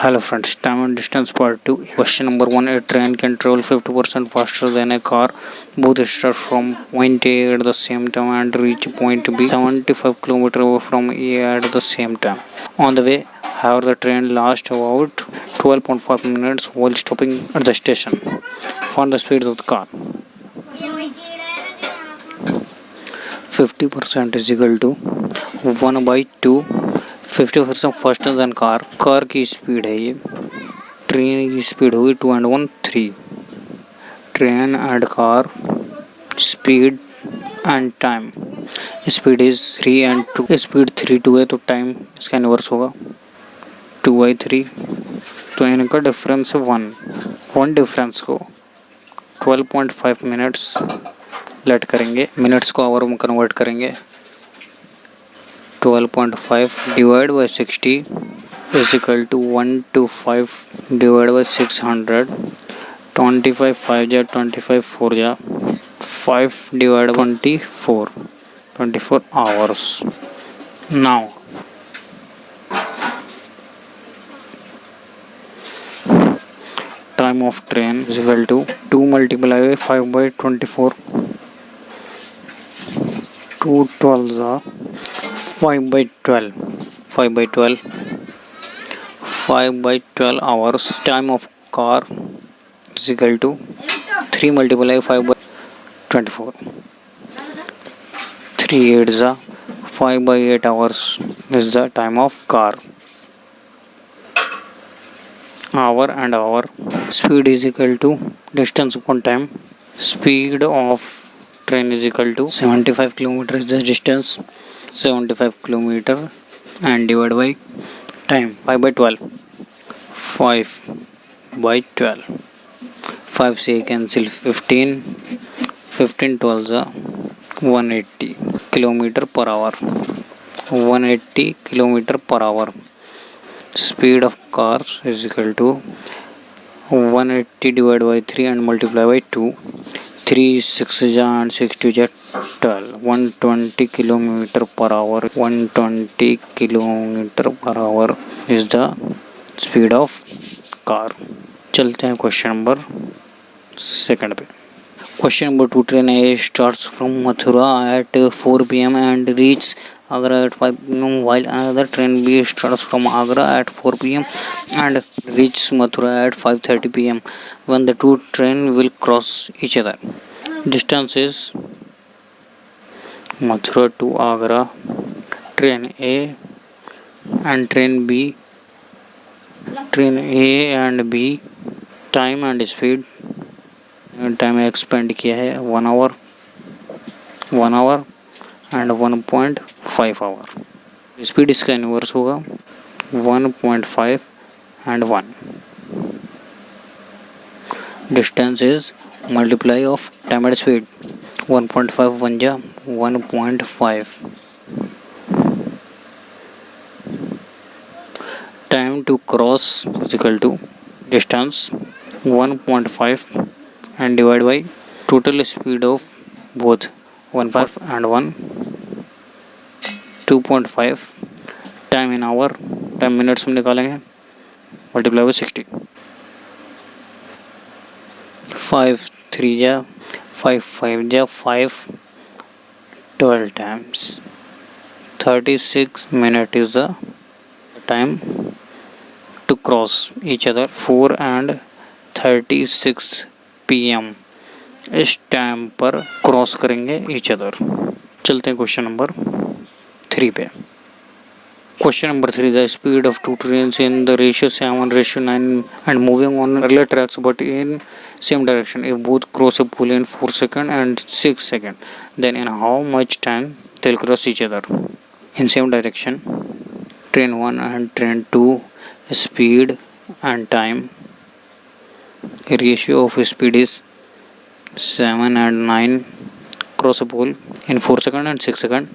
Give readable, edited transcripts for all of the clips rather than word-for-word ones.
Hello friends, time and distance part 2. Question number 1. A train can travel 50% faster than a car. Both start from point A at the same time and reach point B 75 km away from A at the same time. On the way, however, the train lasts about 12.5 minutes while stopping at the station. Find the speed of the car. 50% is equal to 1 by 2. 50% faster than car की speed है ये. Train की speed होगी 2 and 1 3. Train and car speed and time. Speed is 3 and 2. Speed 3 2 है तो time इसका inverse होगा 2/3. तो इनका डिफरेंस है 1 डिफरेंस को 12.5 मिनट्स लेट करेंगे. मिनट्स को आवर में कन्वर्ट करेंगे. 12.5 divided by 60 is equal to 125 divided by 600. 25 5 ja 25 4 ja 5 divided by 24 hours. Now time of train is equal to 2 multiplied by 5 by 24. 2 12s are 5 by 12 hours. Time of car is equal to 3 multiplied 5 by 24. 3 8s are 5 by 8 hours is the time of car. Hour and hour. Speed is equal to distance upon time. Speed of train is equal to 75 km is the distance. 75 km and divided by time 5 by 12. 5 by 12. 5 say cancel 15. 15 12 180 km per hour. 180 km per hour. Speed of cars is equal to 180 divided by 3 and multiply by 2. 3 6 ja and 6 2 ja 12. 120 km per hour. 120 km per hour is the speed of car. चलते हैं question number second पे. Question number 2. Train A starts from Mathura at 4 PM and reaches Agra at 5 PM, while another train B starts from Agra at 4 PM and reaches Mathura at 5:30 PM. When the two trains will cross each other. Distance is Mathura to Agra. Train A and train B. Train A and B. Time and speed. Time expend किया है 1 hour and 1.5 hour. Speed इसका inverse होगा 1.5 and 1. Distance is multiply of time and speed. 1.5 1 जा 1.5. Time to cross is equal to distance 1.5 and divide by total speed of both 1.5 and 1. 2.5. Time in hour. Time minutes में निकालेंगे. Multiply by 60. 5 3 जा 5 5 जा 5 12 times. 36 minutes is the time to cross each other. 4 and 36 PM इस time पर cross करेंगे each other. चलते हैं question number 3 पे. Question number 3. The speed of 2 trains in the ratio 7:9 and moving on parallel tracks but in same direction. If both cross a pool in 4 seconds and 6 seconds, then in how much time they'll cross each other? In same direction. Train 1 and train 2 speed and time. Ratio of speed is 7 and 9. Cross a pole in 4 seconds and 6 seconds.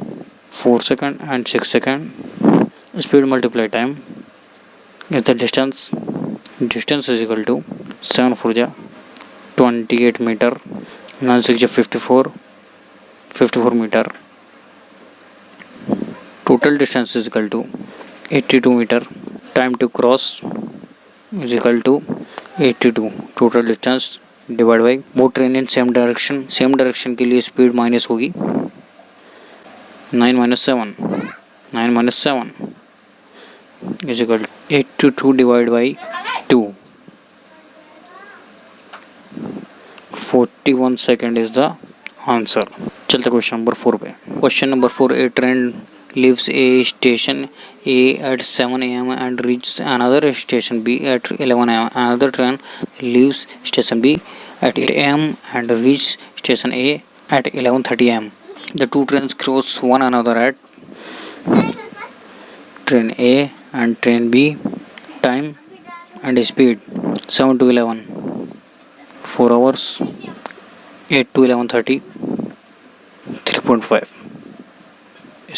4 seconds and 6 seconds. Speed multiply time is the distance. Distance is equal to 7 4 ja 28 meter. 9 6 ja 54 meter. Total distance is equal to 82 meter. Time to cross is equal to 82 total distance divide by both train in same direction के लिए speed minus होगी 9 minus 7 is equal to 82 divided by 2 41 second is the answer. चलते question number 4 पे. Question number 4, a train leaves a station A at 7 am and reaches another station B at 11 am. Another train leaves station B at 8 am and reaches station A at 11:30 am. The two trains cross one another at train A and train B. Time and speed 7 to 11, 4 hours, 8 to 11:30, 3.5.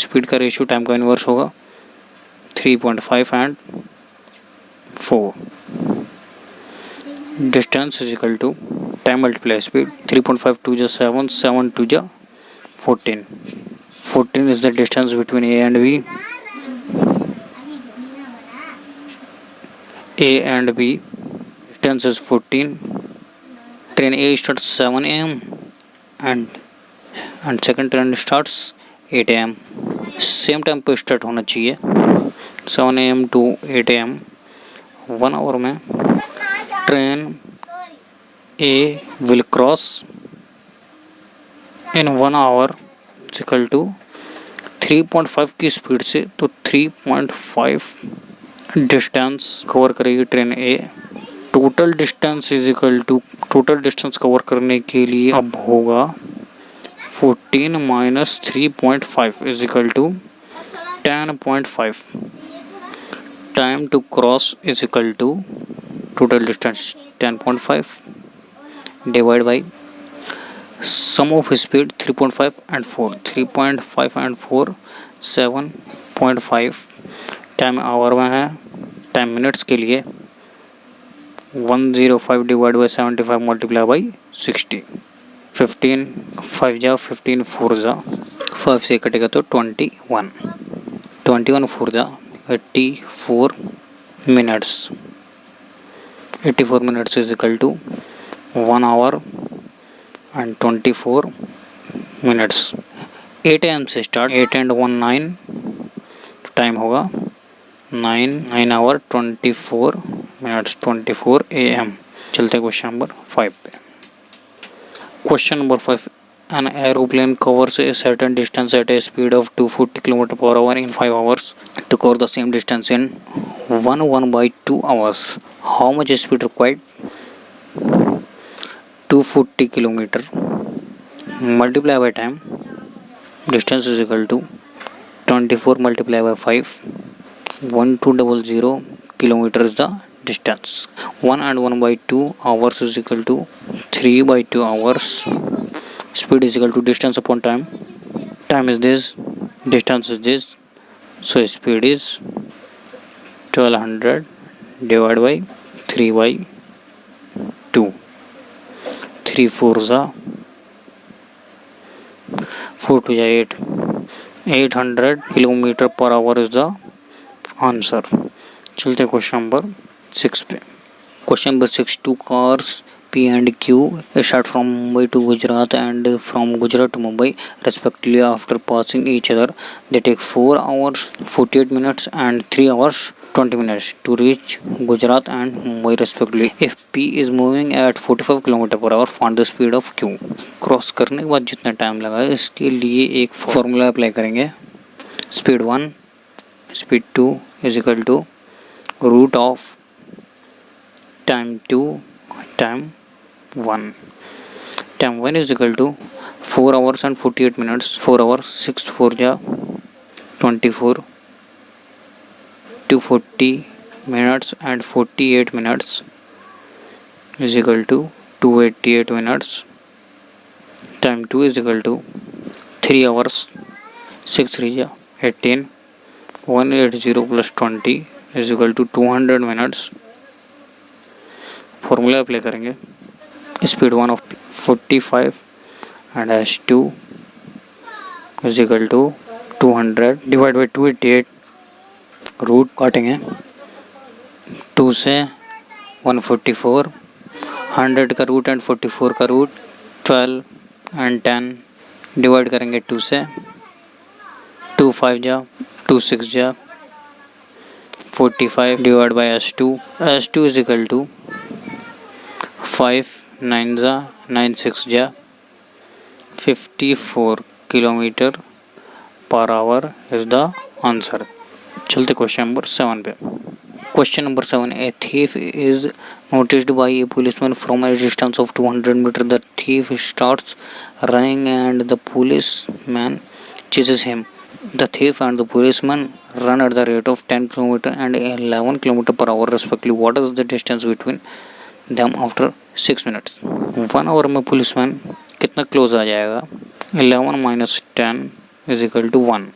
Speed का ratio time का inverse होगा 3.5 and 4. Distance is equal to time multiply speed 3.5 2 जा 7, 7 2 जा 14. 14 is the distance between A and B. A and B distance is 14. Train A starts 7 am and second train starts 8 am. Same time पे start होना चाहिए 7 am to 8 am. 1 hour में train A will cross in 1 hour equal to 3.5 की speed से, तो 3.5 distance cover करेगी train A. Total distance is equal to total distance cover करने के लिए अब होगा 14 minus 3.5 is equal to 10.5. Time to cross is equal to total distance 10.5 divide by sum of speed 3.5 and 4, 3.5 and 4 7.5. Time hour में है, time minutes के लिए 105 divide by 75 multiply by 60. 15 5 जा 15 4 जा 5 से कटेगा तो 21 4 जा 84 minutes. 84 minutes is equal to 1 hour and 24 minutes. 8 am से स्टार्ट 8 and 1 9 टाइम होगा 9 hour 24 minutes 24 am. चलते क्वेश्चन नंबर 5 पे. Question number 5, an aeroplane covers a certain distance at a speed of 240 km/h in 5 hours. To cover the same distance in 1/2 hours, how much speed required? 240 kilometer multiply by time, distance is equal to 24 multiply by 5, 1200 kilometer is the distance. 1 and 1/2 hours is equal to 3/2 hours. Speed is equal to distance upon time. Time is this, distance is this, so speed is 1200 divided by 3/2. 3 4 जा 4 2 जा 8, 800 kilometre per hour is the answer. चलते question number 6 पे. Question number 6, 2 cars P and Q start from Mumbai to Gujarat and from Gujarat to Mumbai respectively. After passing each other, they take 4 hours 48 minutes and 3 hours 20 minutes to reach Gujarat and Mumbai respectively. If P is moving at 45 km/h, find the speed of Q. Cross करने के बाद जितना time लगा है इसके लिए एक formula apply करेंगे. Speed 1 speed 2 is equal to root of time 2 time 1. Time 1 is equal to 4 hours and 48 minutes. 4 hours 6 4 जा 24, 240 minutes and 48 minutes is equal to 288 minutes. Time 2 is equal to 3 hours 6 3 जा 18, 180 plus 20 is equal to 200 minutes. Formula apply करेंगे. Speed 1 of 45 and h2 is equal to 200 divided by 288. Root काटेंगे 2 से 144, 100 का root and 44 का root, 12 and 10 divide करेंगे 2 से, 2 5 जा, 2 6 जा, 45 divide by S2 is equal to 5 9 जा, 9 6 जा, 54 kilometre per hour is the answer. चलते क्वेश्चन नंबर 7 पे। Question number 7. A thief is noticed by a policeman from a distance of 200 meters. The thief starts running and the policeman chases him. The thief and the policeman run at the rate of 10 km and 11 km per hour respectively. What is the distance between them after 6 minutes? 1 hour में policeman कितना close आ जाएगा? 11 minus 10 is equal to 1.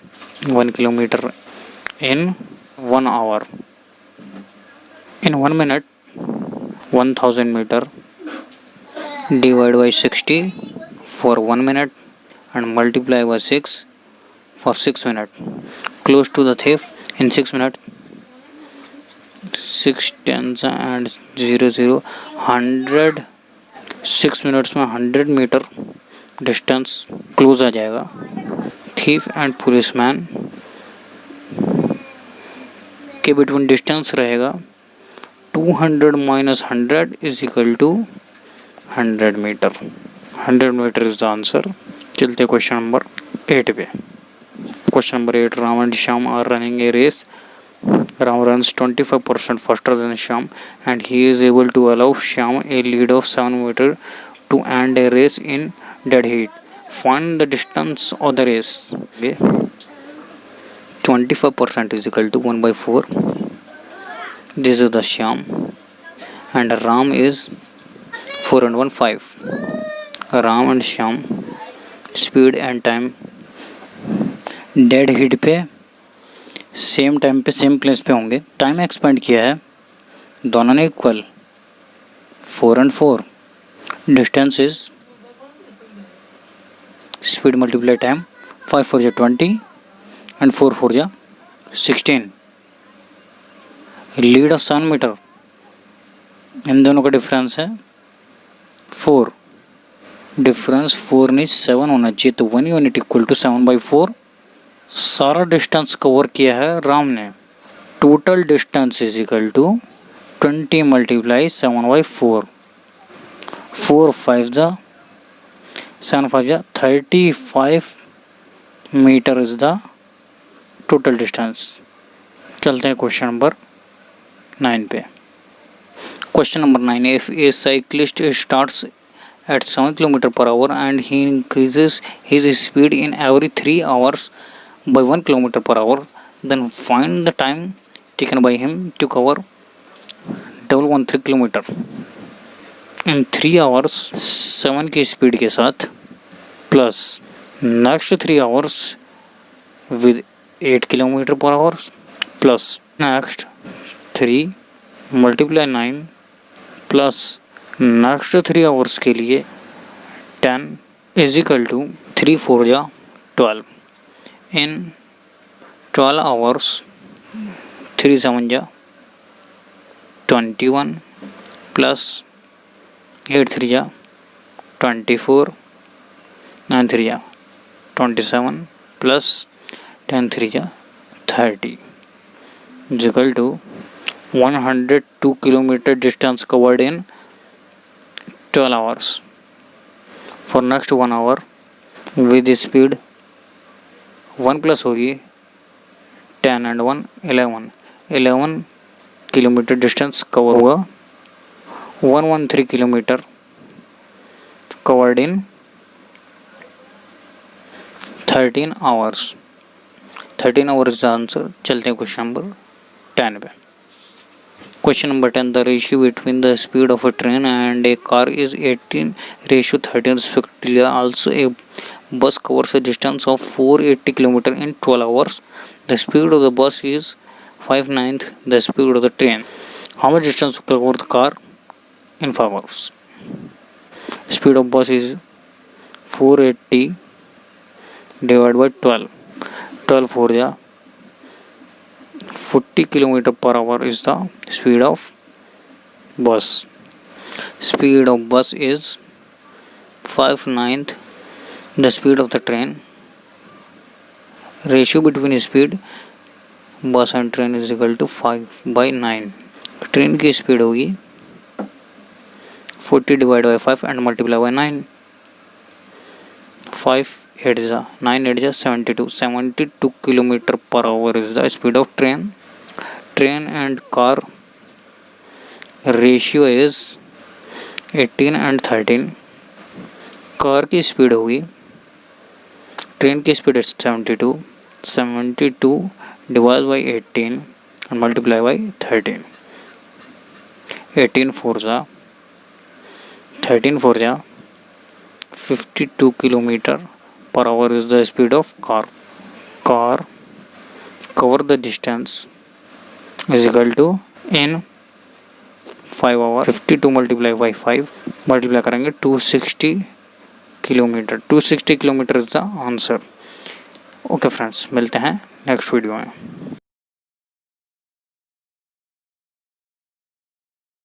1 kilometer in 1 hour. In 1 minute, 1000 meter divide by 60 for 1 minute and multiply by 6 for 6 minutes. Close to the thief in 6 minutes. 6 tens and 0 0 100 6 minutes में 100 metre distance close आ जाएगा। thief and policeman के between distance रहेगा 200 minus 100 is equal to 100 meter. 100 meter is the answer. चलते question number 8 पे। Question number 8, Ram and Shyam are running a race. Ram runs 25% faster than Shyam and he is able to allow Shyam a lead of 7 meter to end a race in dead heat. Find the distance of the race. Okay. 25% is equal to 1 by 4. This is the Shyam and Ram is 4 and 1 5. Ram and Shyam speed and time dead heat पे same time पे same place पे होंगे। Time expend किया है दोनों ने equal 4 and 4. Distance is speed multiply time 5 4 जा 20 and 4 4 जा 16. लीड ऑफ 7 मीटर, इन दोनों का डिफरेंस है 4. डिफरेंस 4 नहीं 7 होना चाहिए, तो 1 यूनिट इक्वल टू 7 by 4. सारा डिस्टेंस कवर किया है राम ने। Total distance is equal to 20 multiply 7 by 4. 4 5 जा 7 5 जा 35 metre is the total distance. चलते हैं क्वेश्चन नंबर 9 पे। Question number 9, if a cyclist starts at 7 km per hour and he increases his speed in every 3 hours by 1 km per hour, then find the time taken by him to cover 113 km in 3 hours 7 की speed के साथ plus next 3 hours with 8 km per hour plus next 3 multiply 9 plus next 3 hours के लिए 10 is equal to 3 4 जा 12. इन 12 hours 3 7 जा 21 plus 8 3 जा 24 9 3 जा 27 plus 10 3 जा 30 is equal to 102 kilometer distance covered in 12 hours. For next 1 hour with speed 1 plus होगी 10 and 1 11 kilometre distance cover हुआ। 113 kilometre covered in 13 hours. 13 hours answer. चलते हैं क्वेश्चन नंबर 10 पे। Question number 10, the ratio between the speed of a train and a car is 18:13 respectively. Also a bus covers a distance of 480 km in 12 hours. The speed of the bus is 5/9 the speed of the train. How much distance will cover the car in 5 hours? Speed of bus is 480 divided by 12. 12 4 ja 40 km per hour is the speed of bus. Speed of bus is 5/9 the speed of the train. Ratio between speed bus and train is equal to 5/9. Train की speed होगी 40 divide by 5 and multiply by 9. 5 8 जा 9 8 जा 72 kilometre per hour is the speed of train. Train and car ratio is 18 and 13. Car की speed होगी, train की speed is 72 divide by 18 and multiply by 13. 13 4 जा 52 kilometre per hour is the speed of car. Car cover the distance is equal to in 5 hour. 52 multiply by 5 multiply करेंगे 260 kilometre. 260 kilometre is the answer. Okay friends, मिलते हैं next video में.